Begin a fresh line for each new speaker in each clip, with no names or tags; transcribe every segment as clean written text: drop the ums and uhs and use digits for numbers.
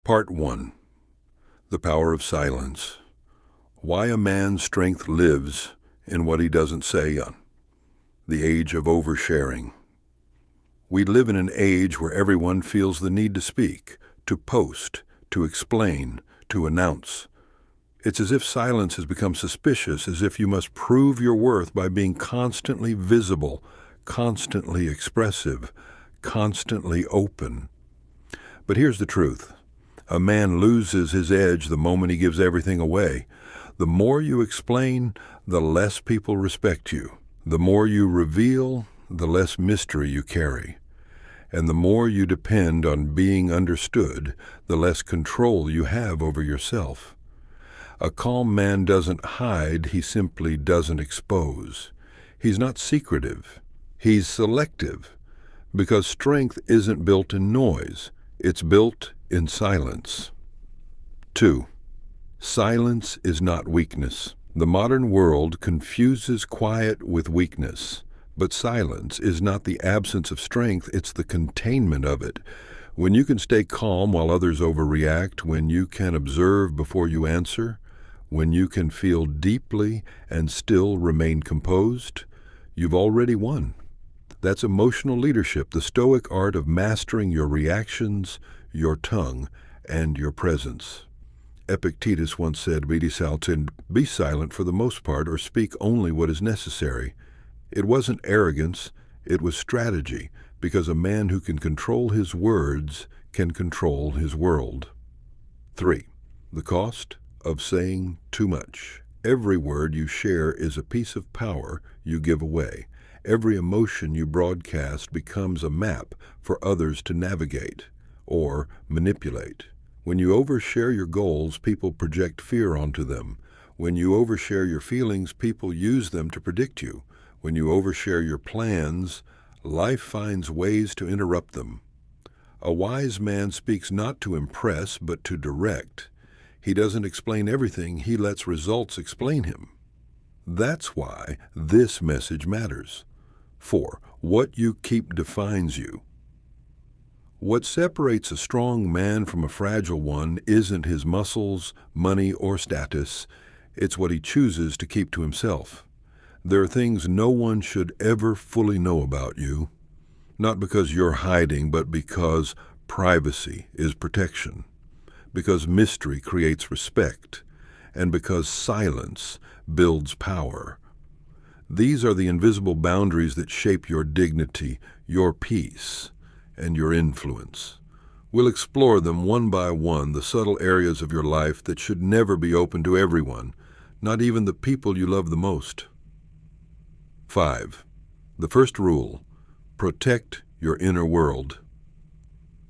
Part 1. The Power of Silence. Why a man's strength lives in what he doesn't say. The age of oversharing. We live in an age where everyone feels the need to speak, to post, to explain, to announce. It's as if silence has become suspicious, as if you must prove your worth by being constantly visible, constantly expressive, constantly open. But here's the truth. A man loses his edge the moment he gives everything away. The more you explain, the less people respect you. The more you reveal, the less mystery you carry. And the more you depend on being understood, the less control you have over yourself. A calm man doesn't hide, he simply doesn't expose. He's not secretive, he's selective, because strength isn't built in noise, it's built in silence. 2. Silence is not weakness. The modern world confuses quiet with weakness, but silence is not the absence of strength, it's the containment of it. When you can stay calm while others overreact, when you can observe before you answer, when you can feel deeply and still remain composed, you've already won. That's emotional leadership, the Stoic art of mastering your reactions, your tongue, and your presence. Epictetus once said, "Be silent for the most part, or speak only what is necessary." It wasn't arrogance, it was strategy, because a man who can control his words can control his world. 3. The cost of saying too much. Every word you share is a piece of power you give away. Every emotion you broadcast becomes a map for others to navigate or manipulate. When you overshare your goals, people project fear onto them. When you overshare your feelings, people use them to predict you. When you overshare your plans, life finds ways to interrupt them. A wise man speaks not to impress, but to direct. He doesn't explain everything, he lets results explain him. That's why this message matters. 4. What you keep defines you. What separates a strong man from a fragile one isn't his muscles, money, or status. It's what he chooses to keep to himself. There are things no one should ever fully know about you, not because you're hiding, but because privacy is protection, because mystery creates respect, and because silence builds power. These are the invisible boundaries that shape your dignity, your peace, and your influence. We'll explore them one by one, the subtle areas of your life that should never be open to everyone, not even the people you love the most. 5. The first rule: protect your inner world.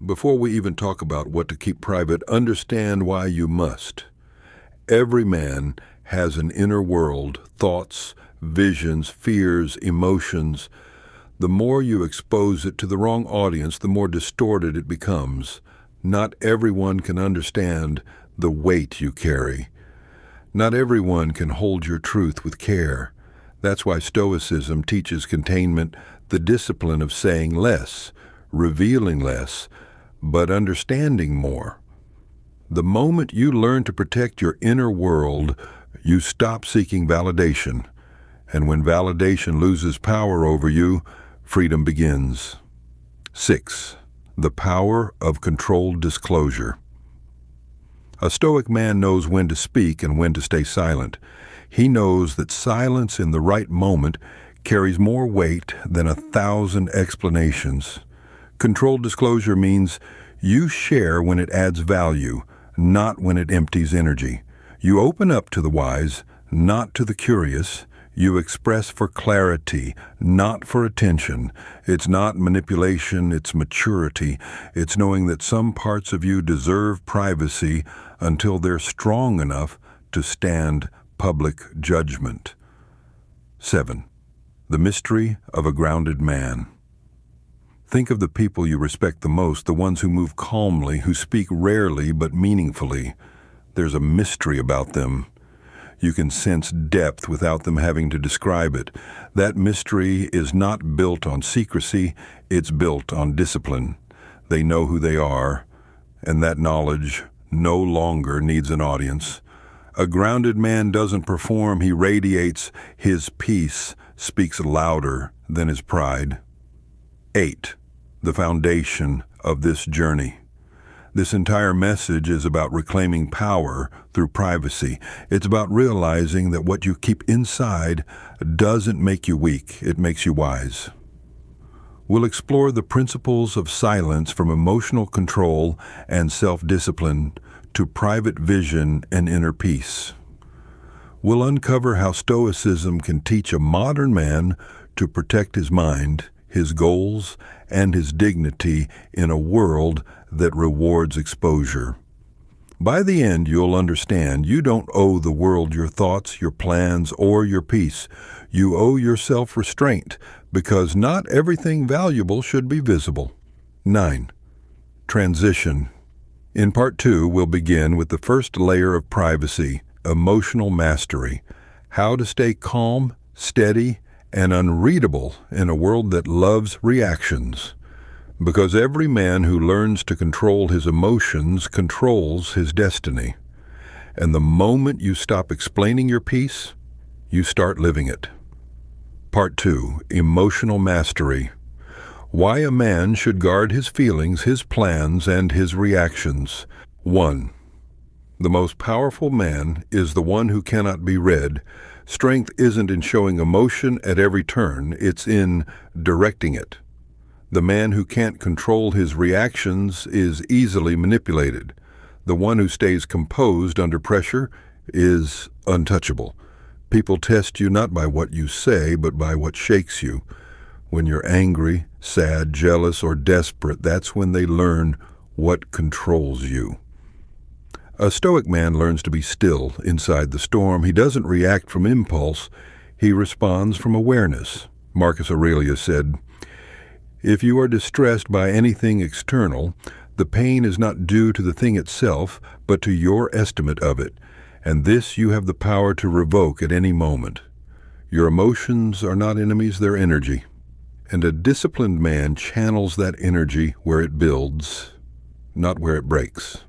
Before we even talk about what to keep private, understand why you must. Every man has an inner world, thoughts, visions, fears, emotions. The more you expose it to the wrong audience, the more distorted it becomes. Not everyone can understand the weight you carry. Not everyone can hold your truth with care. That's why Stoicism teaches containment, the discipline of saying less, revealing less, but understanding more. The moment you learn to protect your inner world, you stop seeking validation. And when validation loses power over you, freedom begins. 6. The power of controlled disclosure. A Stoic man knows when to speak and when to stay silent. He knows that silence in the right moment carries more weight than 1,000 explanations. Controlled disclosure means you share when it adds value, not when it empties energy. You open up to the wise, not to the curious. You express for clarity, not for attention. It's not manipulation, it's maturity. It's knowing that some parts of you deserve privacy until they're strong enough to stand public judgment. 7. The mystery of a grounded man. Think of the people you respect the most, the ones who move calmly, who speak rarely but meaningfully. There's a mystery about them. You can sense depth without them having to describe it. That mystery is not built on secrecy, it's built on discipline. They know who they are, and that knowledge no longer needs an audience. A grounded man doesn't perform, he radiates. His peace speaks louder than his pride. 8. The foundation of this journey. This entire message is about reclaiming power through privacy. It's about realizing that what you keep inside doesn't make you weak, it makes you wise. We'll explore the principles of silence, from emotional control and self-discipline to private vision and inner peace. We'll uncover how Stoicism can teach a modern man to protect his mind, his goals, and his dignity in a world that rewards exposure. By the end, you'll understand you don't owe the world your thoughts, your plans, or your peace. You owe yourself restraint, because not everything valuable should be visible. 9. Transition. In Part 2, we'll begin with the first layer of privacy, emotional mastery. How to stay calm, steady, and unreadable in a world that loves reactions. Because every man who learns to control his emotions controls his destiny. And the moment you stop explaining your peace, you start living it. Part 2, Emotional Mastery. Why a man should guard his feelings, his plans, and his reactions. 1. The most powerful man is the one who cannot be read. Strength isn't in showing emotion at every turn, it's in directing it. The man who can't control his reactions is easily manipulated. The one who stays composed under pressure is untouchable. People test you not by what you say, but by what shakes you. When you're angry, sad, jealous, or desperate, that's when they learn what controls you. A Stoic man learns to be still inside the storm. He doesn't react from impulse. He responds from awareness. Marcus Aurelius said, "If you are distressed by anything external, the pain is not due to the thing itself, but to your estimate of it, and this you have the power to revoke at any moment. Your emotions are not enemies, they're energy. And a disciplined man channels that energy where it builds, not where it breaks."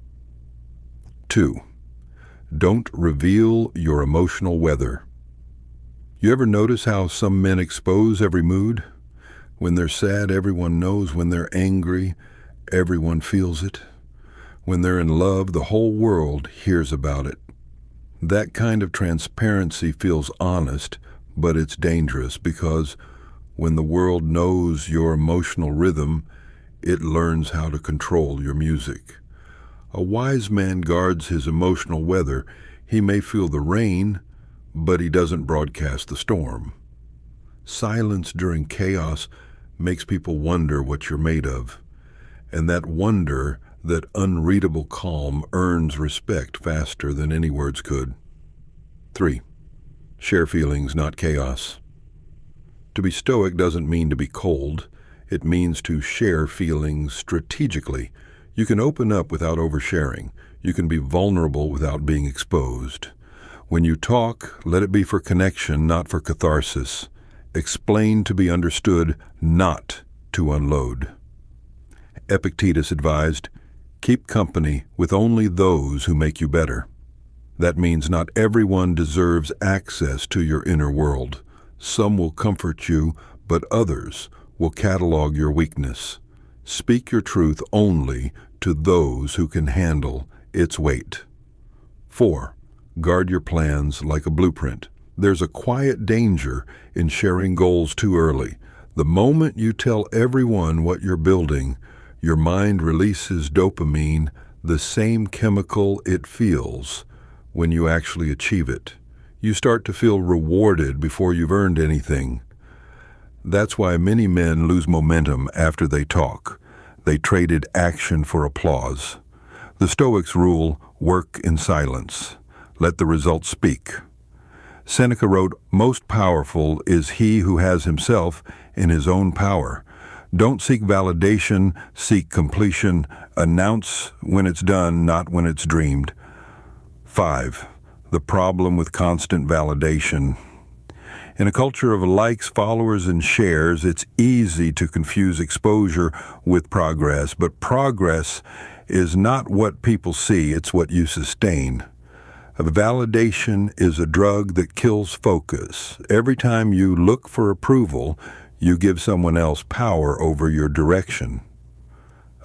2. Don't reveal your emotional weather. You ever notice how some men expose every mood? When they're sad, everyone knows. When they're angry, everyone feels it. When they're in love, the whole world hears about it. That kind of transparency feels honest, but it's dangerous, because when the world knows your emotional rhythm, it learns how to control your music. A wise man guards his emotional weather. He may feel the rain, but he doesn't broadcast the storm. Silence during chaos makes people wonder what you're made of. And that wonder, that unreadable calm, earns respect faster than any words could. 3. Share feelings, not chaos. To be stoic doesn't mean to be cold. It means to share feelings strategically. You can open up without oversharing. You can be vulnerable without being exposed. When you talk, let it be for connection, not for catharsis. Explain to be understood, not to unload. Epictetus advised, "Keep company with only those who make you better." That means not everyone deserves access to your inner world. Some will comfort you, but others will catalog your weakness. Speak your truth only to those who can handle its weight. 4. Guard your plans like a blueprint. There's a quiet danger in sharing goals too early. The moment you tell everyone what you're building, your mind releases dopamine, the same chemical it feels when you actually achieve it. You start to feel rewarded before you've earned anything. That's why many men lose momentum after they talk. They traded action for applause. The Stoics rule, work in silence. Let the results speak. Seneca wrote, "Most powerful is he who has himself in his own power. Don't seek validation, seek completion. Announce when it's done, not when it's dreamed." 5. The problem with constant validation. In a culture of likes, followers, and shares, it's easy to confuse exposure with progress, but progress is not what people see, it's what you sustain. Validation is a drug that kills focus. Every time you look for approval, you give someone else power over your direction.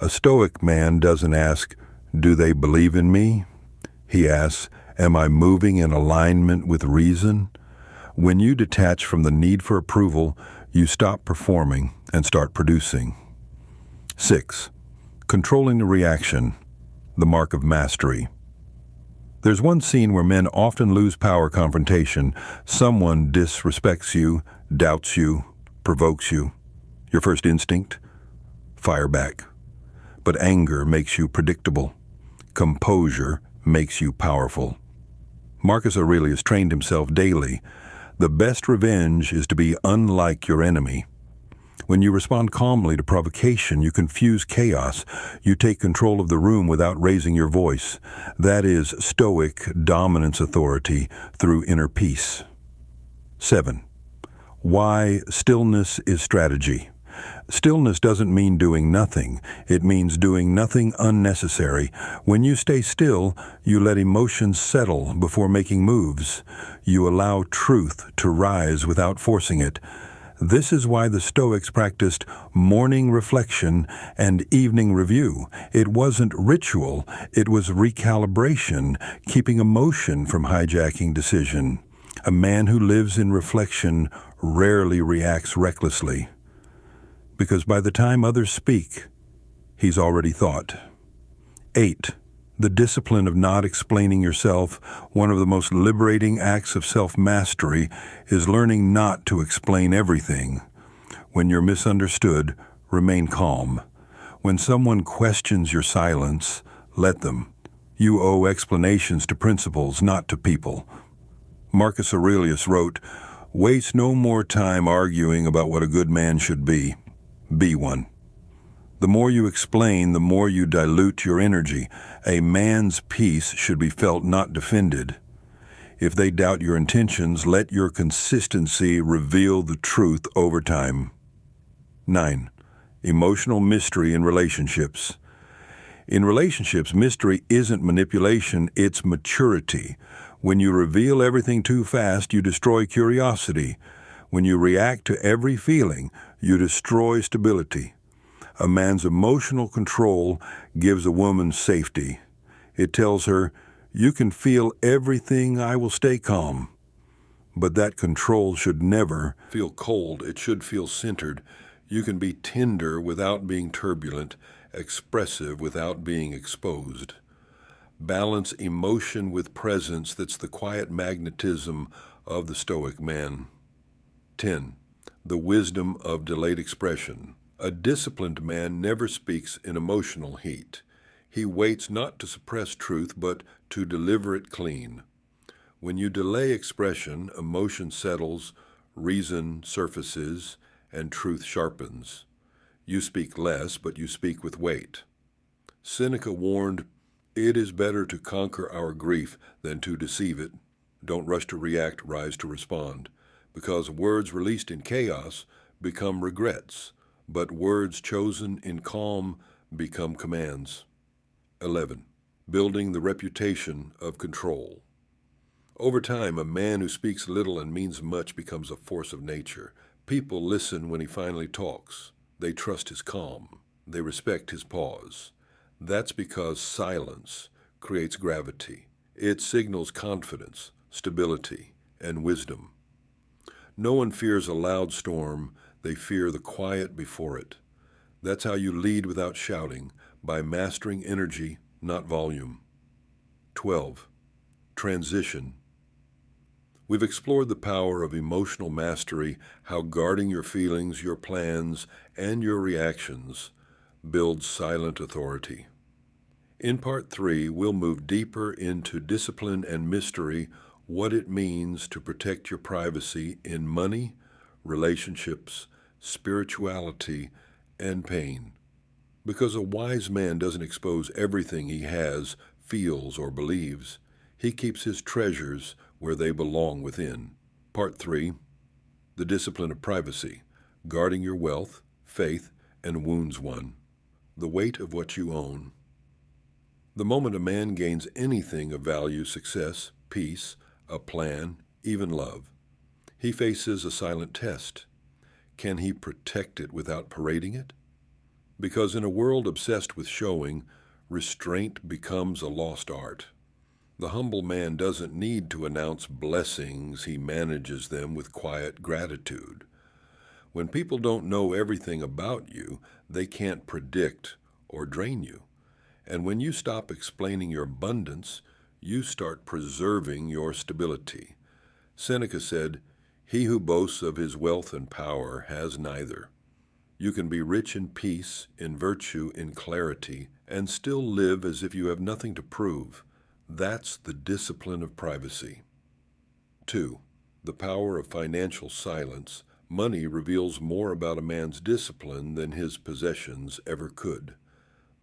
A Stoic man doesn't ask, "Do they believe in me?" He asks, "Am I moving in alignment with reason?" When you detach from the need for approval, you stop performing and start producing. 6. Controlling the reaction, the mark of mastery. There's one scene where men often lose power confrontation. Someone disrespects you, doubts you, provokes you. Your first instinct? Fire back. But anger makes you predictable. Composure makes you powerful. Marcus Aurelius trained himself daily. The best revenge is to be unlike your enemy. When you respond calmly to provocation, you confuse chaos. You take control of the room without raising your voice. That is Stoic dominance authority through inner peace. 7. Why stillness is strategy. Stillness doesn't mean doing nothing. It means doing nothing unnecessary. When you stay still, you let emotions settle before making moves. You allow truth to rise without forcing it. This is why the Stoics practiced morning reflection and evening review. It wasn't ritual, it was recalibration, keeping emotion from hijacking decision. A man who lives in reflection rarely reacts recklessly, because by the time others speak, he's already thought. 8. The discipline of not explaining yourself. One of the most liberating acts of self-mastery is learning not to explain everything. When you're misunderstood, remain calm. When someone questions your silence, let them. You owe explanations to principles, not to people. Marcus Aurelius wrote, "Waste no more time arguing about what a good man should be. Be one." The more you explain, the more you dilute your energy. A man's peace should be felt, not defended. If they doubt your intentions, let your consistency reveal the truth over time. 9. Emotional mystery in relationships. In relationships, mystery isn't manipulation, it's maturity. When you reveal everything too fast, you destroy curiosity. When you react to every feeling, you destroy stability. A man's emotional control gives a woman safety. It tells her, "You can feel everything, I will stay calm." But that control should never feel cold. It should feel centered. You can be tender without being turbulent, expressive without being exposed. Balance emotion with presence. That's the quiet magnetism of the Stoic man. 10. The wisdom of delayed expression. A disciplined man never speaks in emotional heat. He waits not to suppress truth, but to deliver it clean. When you delay expression, emotion settles, reason surfaces, and truth sharpens. You speak less, but you speak with weight. Seneca warned, "It is better to conquer our grief than to deceive it. Don't rush to react, rise to respond. Because words released in chaos become regrets, but words chosen in calm become commands." 11. Building the reputation of control. Over time, a man who speaks little and means much becomes a force of nature. People listen when he finally talks. They trust his calm. They respect his pause. That's because silence creates gravity. It signals confidence, stability, and wisdom. No one fears a loud storm. They fear the quiet before it. That's how you lead without shouting, by mastering energy, not volume. 12. Transition. We've explored the power of emotional mastery, how guarding your feelings, your plans, and your reactions builds silent authority. In Part 3, we'll move deeper into discipline and mystery, what it means to protect your privacy in money, relationships, spirituality, and pain. Because a wise man doesn't expose everything he has, feels, or believes. He keeps his treasures where they belong within. Part 3, the discipline of privacy, guarding your wealth, faith, and wounds one. The weight of what you own. The moment a man gains anything of value, success, peace, a plan, even love, he faces a silent test. Can he protect it without parading it? Because in a world obsessed with showing, restraint becomes a lost art. The humble man doesn't need to announce blessings, he manages them with quiet gratitude. When people don't know everything about you, they can't predict or drain you. And when you stop explaining your abundance, you start preserving your stability. Seneca said, "He who boasts of his wealth and power has neither." You can be rich in peace, in virtue, in clarity, and still live as if you have nothing to prove. That's the discipline of privacy. 2. The power of financial silence. Money reveals more about a man's discipline than his possessions ever could.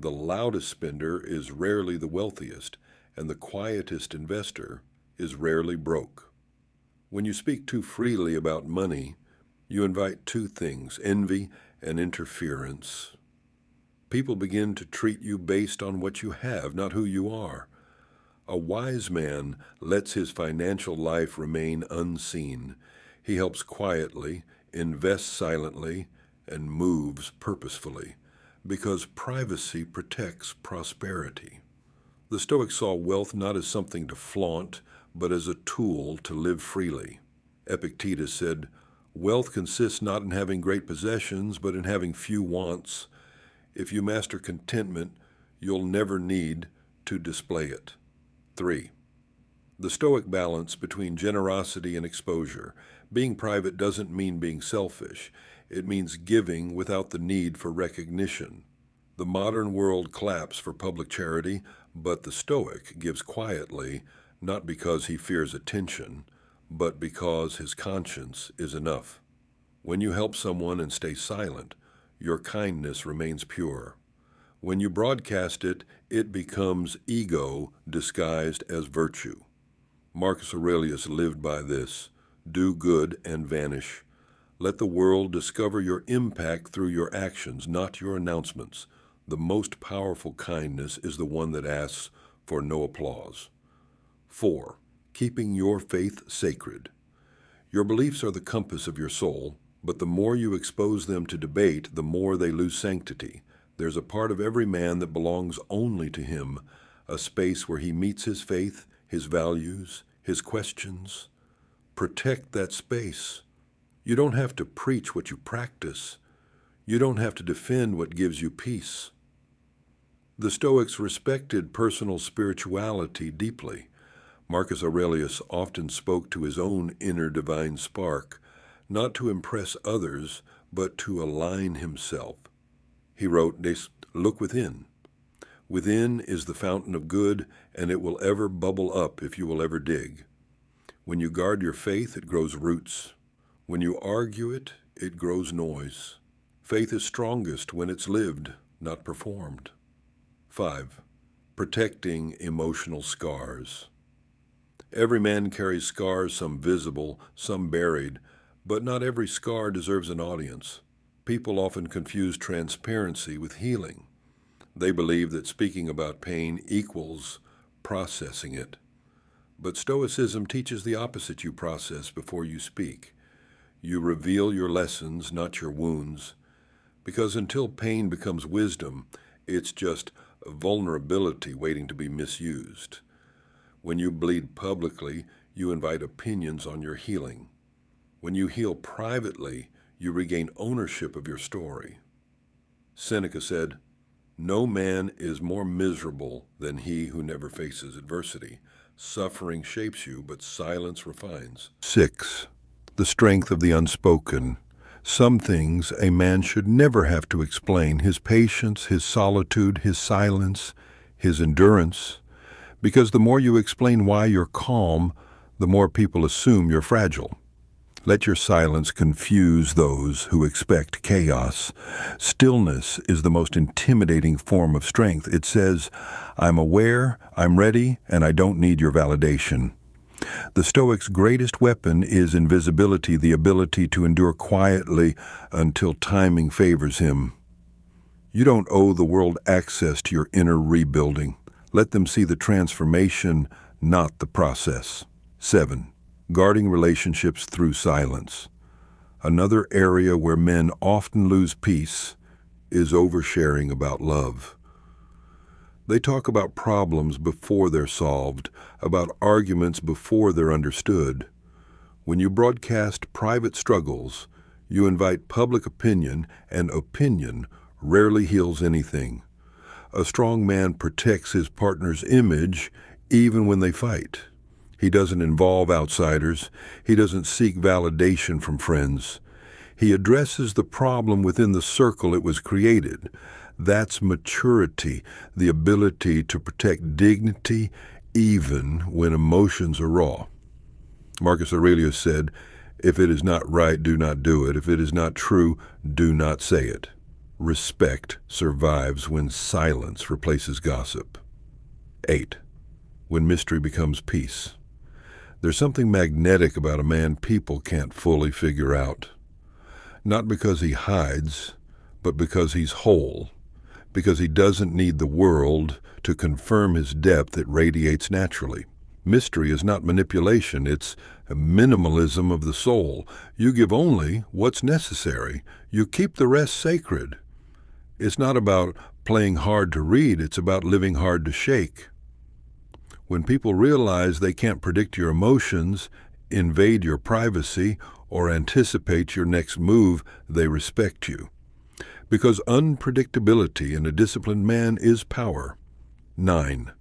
The loudest spender is rarely the wealthiest, and the quietest investor is rarely broke. When you speak too freely about money, you invite two things, envy and interference. People begin to treat you based on what you have, not who you are. A wise man lets his financial life remain unseen. He helps quietly, invests silently, and moves purposefully, because privacy protects prosperity. The Stoics saw wealth not as something to flaunt, but as a tool to live freely. Epictetus said, "Wealth consists not in having great possessions, but in having few wants. If you master contentment, you'll never need to display it." 3. The Stoic balance between generosity and exposure. Being private doesn't mean being selfish. It means giving without the need for recognition. The modern world claps for public charity, but the Stoic gives quietly, not because he fears attention, but because his conscience is enough. When you help someone and stay silent, your kindness remains pure. When you broadcast it, it becomes ego disguised as virtue. Marcus Aurelius lived by this: do good and vanish. Let the world discover your impact through your actions, not your announcements. The most powerful kindness is the one that asks for no applause. 4. Keeping your faith sacred. Your beliefs are the compass of your soul, but the more you expose them to debate, the more they lose sanctity. There's a part of every man that belongs only to him, a space where he meets his faith, his values, his questions. Protect that space. You don't have to preach what you practice. You don't have to defend what gives you peace. The Stoics respected personal spirituality deeply. Marcus Aurelius often spoke to his own inner divine spark, not to impress others, but to align himself. He wrote, "Look within. Within is the fountain of good, and it will ever bubble up if you will ever dig. When you guard your faith, it grows roots. When you argue it, it grows noise. Faith is strongest when it's lived, not performed." 5. Protecting emotional scars. Every man carries scars, some visible, some buried, but not every scar deserves an audience. People often confuse transparency with healing. They believe that speaking about pain equals processing it. But Stoicism teaches the opposite. You process before you speak. You reveal your lessons, not your wounds. Because until pain becomes wisdom, it's just vulnerability waiting to be misused. When you bleed publicly, you invite opinions on your healing. When you heal privately, you regain ownership of your story. Seneca said, "No man is more miserable than he who never faces adversity. Suffering shapes you, but silence refines." 6. The strength of the unspoken. Some things a man should never have to explain: his patience, his solitude, his silence, his endurance. Because the more you explain why you're calm, the more people assume you're fragile. Let your silence confuse those who expect chaos. Stillness is the most intimidating form of strength. It says, "I'm aware, I'm ready, and I don't need your validation." The Stoic's greatest weapon is invisibility, the ability to endure quietly until timing favors him. You don't owe the world access to your inner rebuilding. Let them see the transformation, not the process. 7. Guarding relationships through silence. Another area where men often lose peace is oversharing about love. They talk about problems before they're solved, about arguments before they're understood. When you broadcast private struggles, you invite public opinion, and opinion rarely heals anything. A strong man protects his partner's image even when they fight. He doesn't involve outsiders. He doesn't seek validation from friends. He addresses the problem within the circle it was created. That's maturity, the ability to protect dignity even when emotions are raw. Marcus Aurelius said, "If it is not right, do not do it. If it is not true, do not say it." Respect survives when silence replaces gossip. 8. When mystery becomes peace. There's something magnetic about a man people can't fully figure out. Not because he hides, but because he's whole. Because he doesn't need the world to confirm his depth, it radiates naturally. Mystery is not manipulation, it's a minimalism of the soul. You give only what's necessary. You keep the rest sacred. It's not about playing hard to read, it's about living hard to shake. When people realize they can't predict your emotions, invade your privacy, or anticipate your next move, they respect you. Because unpredictability in a disciplined man is power. 9.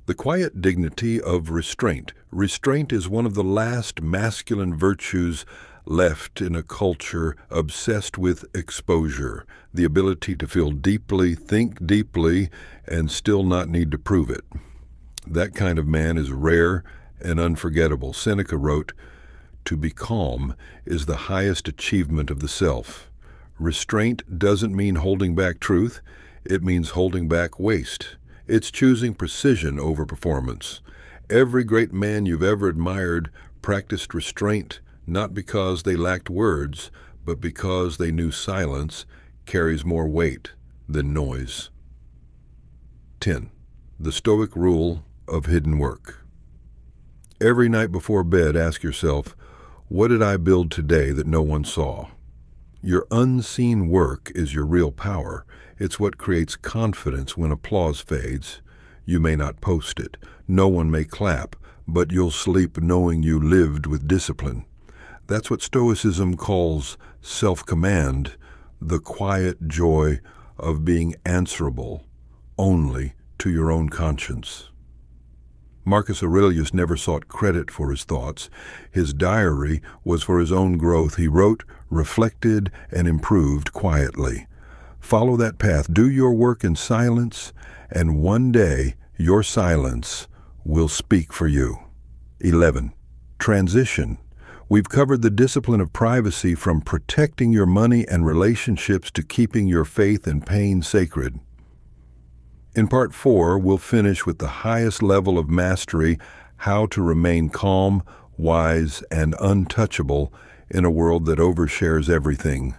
The quiet dignity of restraint. Restraint is one of the last masculine virtues left in a culture obsessed with exposure, the ability to feel deeply, think deeply, and still not need to prove it. That kind of man is rare and unforgettable. Seneca wrote, "To be calm is the highest achievement of the self." Restraint doesn't mean holding back truth. It means holding back waste. It's choosing precision over performance. Every great man you've ever admired practiced restraint, not because they lacked words, but because they knew silence carries more weight than noise. 10. The Stoic rule of hidden work. Every night before bed, ask yourself, what did I build today that no one saw? Your unseen work is your real power. It's what creates confidence when applause fades. You may not post it. No one may clap, but you'll sleep knowing you lived with discipline. That's what Stoicism calls self-command, the quiet joy of being answerable only to your own conscience. Marcus Aurelius never sought credit for his thoughts. His diary was for his own growth. He wrote, reflected, and improved quietly. Follow that path. Do your work in silence, and one day your silence will speak for you. 11. Transition. We've covered the discipline of privacy from protecting your money and relationships to keeping your faith and pain sacred. In Part 4, we'll finish with the highest level of mastery, how to remain calm, wise, and untouchable in a world that overshares everything.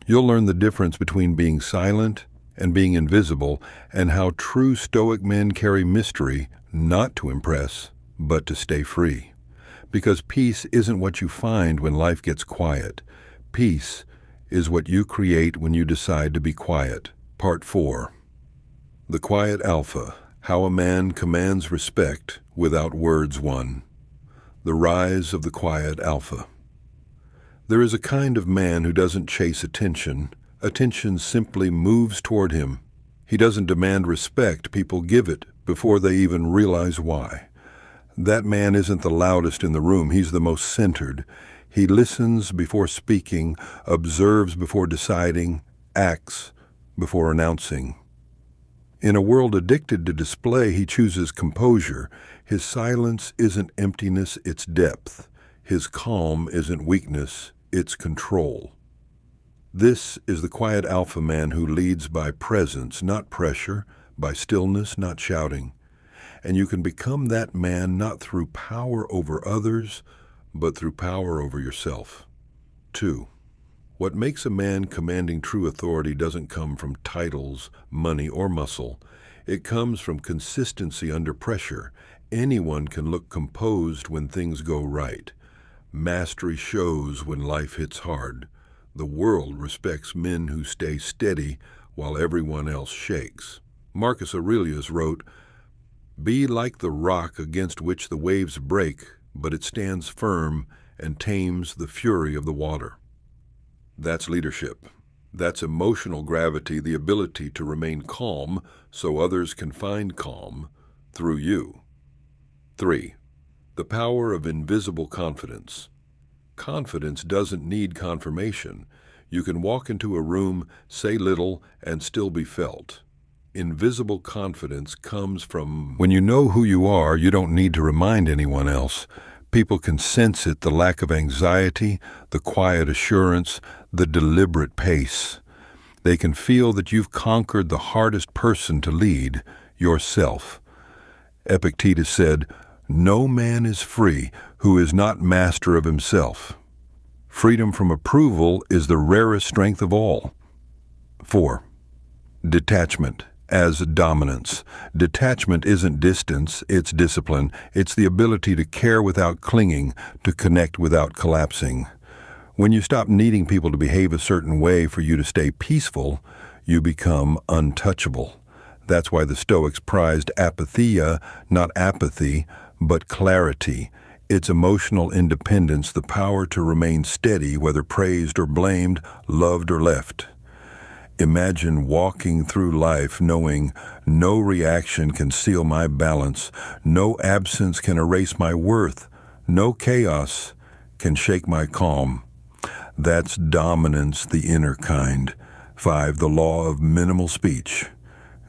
You'll learn the difference between being silent and being invisible, and how true Stoic men carry mystery, not to impress, but to stay free. Because peace isn't what you find when life gets quiet. Peace is what you create when you decide to be quiet. Part 4. The Quiet Alpha, How a Man Commands Respect Without Words. 1. The Rise of the Quiet Alpha. There is a kind of man who doesn't chase attention. Attention simply moves toward him. He doesn't demand respect. People give it before they even realize why. That man isn't the loudest in the room. He's the most centered. He listens before speaking, observes before deciding, acts before announcing. In a world addicted to display, he chooses composure. His silence isn't emptiness, it's depth. His calm isn't weakness, it's control. This is the quiet alpha man who leads by presence, not pressure, by stillness, not shouting. And you can become that man not through power over others, but through power over yourself. 2. What makes a man commanding true authority doesn't come from titles, money, or muscle. It comes from consistency under pressure. Anyone can look composed when things go right. Mastery shows when life hits hard. The world respects men who stay steady while everyone else shakes. Marcus Aurelius wrote, "Be like the rock against which the waves break, but it stands firm and tames the fury of the water." That's leadership. That's emotional gravity, the ability to remain calm so others can find calm through you. 3. The power of invisible confidence. Confidence doesn't need confirmation. You can walk into a room, say little, and still be felt. Invisible confidence comes from when you know who you are, you don't need to remind anyone else. People can sense it, the lack of anxiety, the quiet assurance, the deliberate pace. They can feel that you've conquered the hardest person to lead, yourself. Epictetus said, "No man is free who is not master of himself." Freedom from approval is the rarest strength of all. 4. Detachment as dominance. Detachment isn't distance, it's discipline. It's the ability to care without clinging, to connect without collapsing. When you stop needing people to behave a certain way for you to stay peaceful, you become untouchable. That's why the Stoics prized apatheia, not apathy, but clarity. It's emotional independence, the power to remain steady, whether praised or blamed, loved or left. Imagine walking through life knowing no reaction can seal my balance, no absence can erase my worth, no chaos can shake my calm. That's dominance, the inner kind. 5. The law of minimal speech.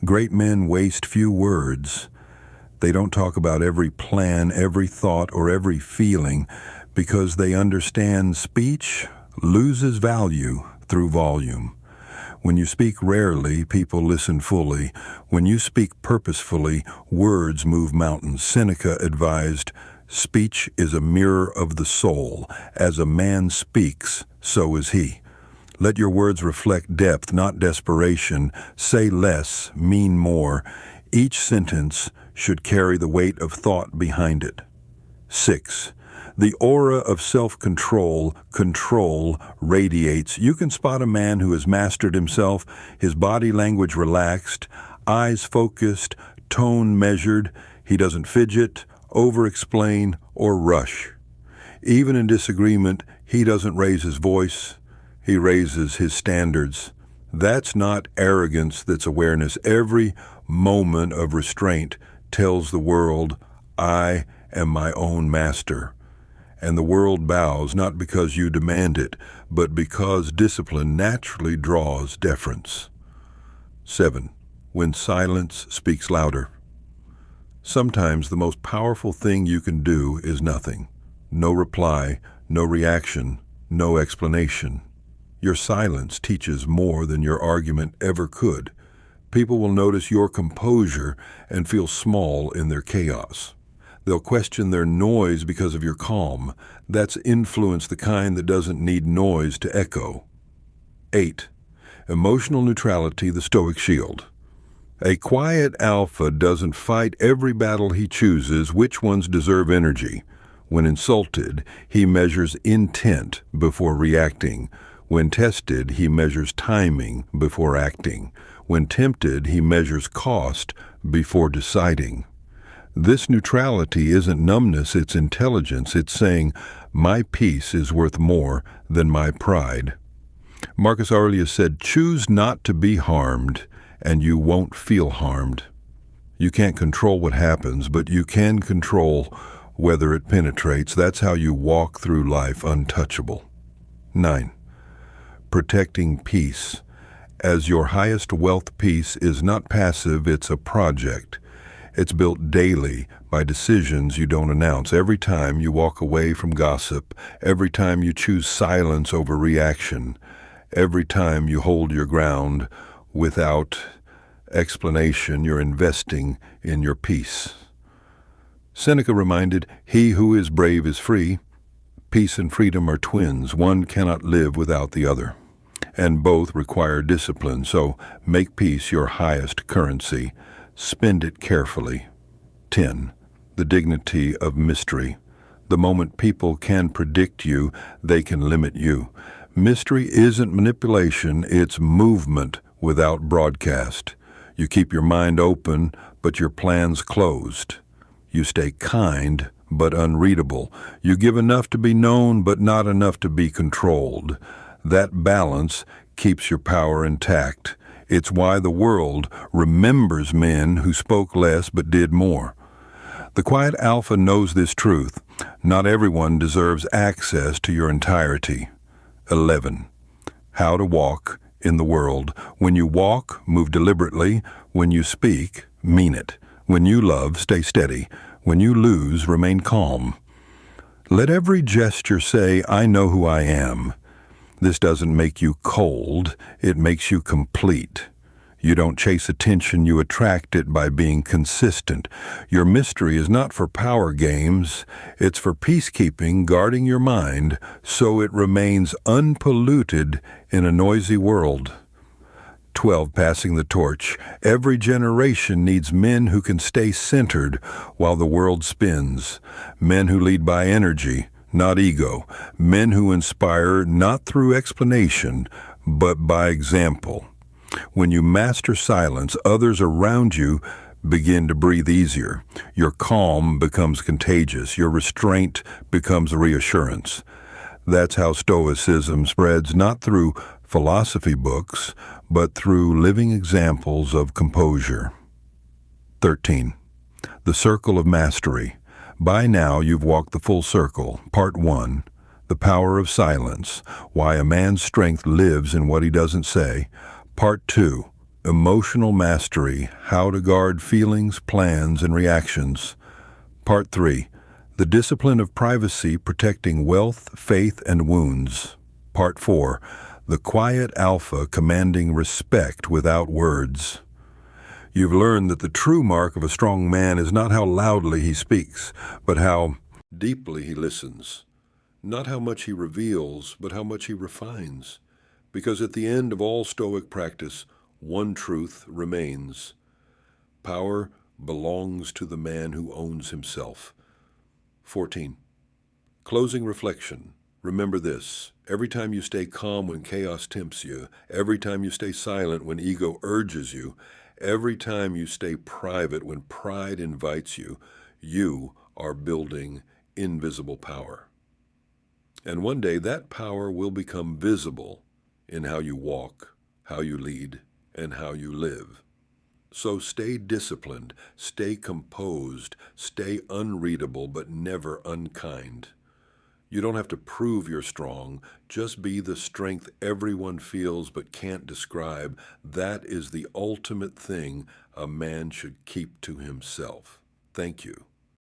Great men waste few words. They don't talk about every plan, every thought, or every feeling because they understand speech loses value through volume. When you speak rarely, people listen fully. When you speak purposefully, words move mountains. Seneca advised, "Speech is a mirror of the soul. As a man speaks, so is he." Let your words reflect depth, not desperation. Say less, mean more. Each sentence should carry the weight of thought behind it. 6. The aura of self-control, control, radiates. You can spot a man who has mastered himself, his body language relaxed, eyes focused, tone measured. He doesn't fidget, over-explain, or rush. Even in disagreement, he doesn't raise his voice. He raises his standards. That's not arrogance, that's awareness. Every moment of restraint tells the world, "I am my own master." And the world bows not because you demand it, but because discipline naturally draws deference. 7. When silence speaks louder. Sometimes the most powerful thing you can do is nothing. No reply, no reaction, no explanation. Your silence teaches more than your argument ever could. People will notice your composure and feel small in their chaos. They'll question their noise because of your calm. That's influence, the kind that doesn't need noise to echo. 8. Emotional neutrality, the Stoic shield. A quiet alpha doesn't fight every battle he chooses. Which ones deserve energy? When insulted, he measures intent before reacting. When tested, he measures timing before acting. When tempted, he measures cost before deciding. This neutrality isn't numbness, it's intelligence. It's saying, my peace is worth more than my pride. Marcus Aurelius said, choose not to be harmed, and you won't feel harmed. You can't control what happens, but you can control whether it penetrates. That's how you walk through life untouchable. 9. Protecting peace. As your highest wealth, peace is not passive, it's a project. It's built daily by decisions you don't announce. Every time you walk away from gossip, every time you choose silence over reaction, every time you hold your ground without explanation, you're investing in your peace. Seneca reminded, he who is brave is free. Peace and freedom are twins. One cannot live without the other. And both require discipline, so make peace your highest currency. Spend it carefully. 10. The dignity of mystery. The moment people can predict you, they can limit you. Mystery isn't manipulation, it's movement without broadcast. You keep your mind open, but your plans closed. You stay kind, but unreadable. You give enough to be known, but not enough to be controlled. That balance keeps your power intact. It's why the world remembers men who spoke less but did more. The quiet alpha knows this truth. Not everyone deserves access to your entirety. 11. How to walk in the world. When you walk, move deliberately. When you speak, mean it. When you love, stay steady. When you lose, remain calm. Let every gesture say, I know who I am. This doesn't make you cold, it makes you complete. You don't chase attention, you attract it by being consistent. Your mystery is not for power games, it's for peacekeeping, guarding your mind so it remains unpolluted in a noisy world. 12. Passing the torch. Every generation needs men who can stay centered while the world spins. Men who lead by energy, not ego. Men who inspire not through explanation, but by example. When you master silence, others around you begin to breathe easier. Your calm becomes contagious. Your restraint becomes reassurance. That's how Stoicism spreads, not through philosophy books, but through living examples of composure. 13. The Circle of Mastery. By now you've walked the full circle. Part 1. The Power of Silence. Why a man's strength lives in what he doesn't say. Part 2. Emotional Mastery. How to guard feelings, plans, and reactions. Part 3. The Discipline of Privacy, Protecting Wealth, Faith, and Wounds. Part 4. The Quiet Alpha, Commanding Respect Without Words. You've learned that the true mark of a strong man is not how loudly he speaks, but how deeply he listens. Not how much he reveals, but how much he refines. Because at the end of all Stoic practice, one truth remains. Power belongs to the man who owns himself. 14. Closing reflection. Remember this. Every time you stay calm when chaos tempts you, every time you stay silent when ego urges you, every time you stay private when pride invites you, you are building invisible power. And one day that power will become visible in how you walk, how you lead, and how you live. So stay disciplined, stay composed, stay unreadable, but never unkind. You don't have to prove you're strong, just be the strength everyone feels but can't describe. That is the ultimate thing a man should keep to himself. Thank you.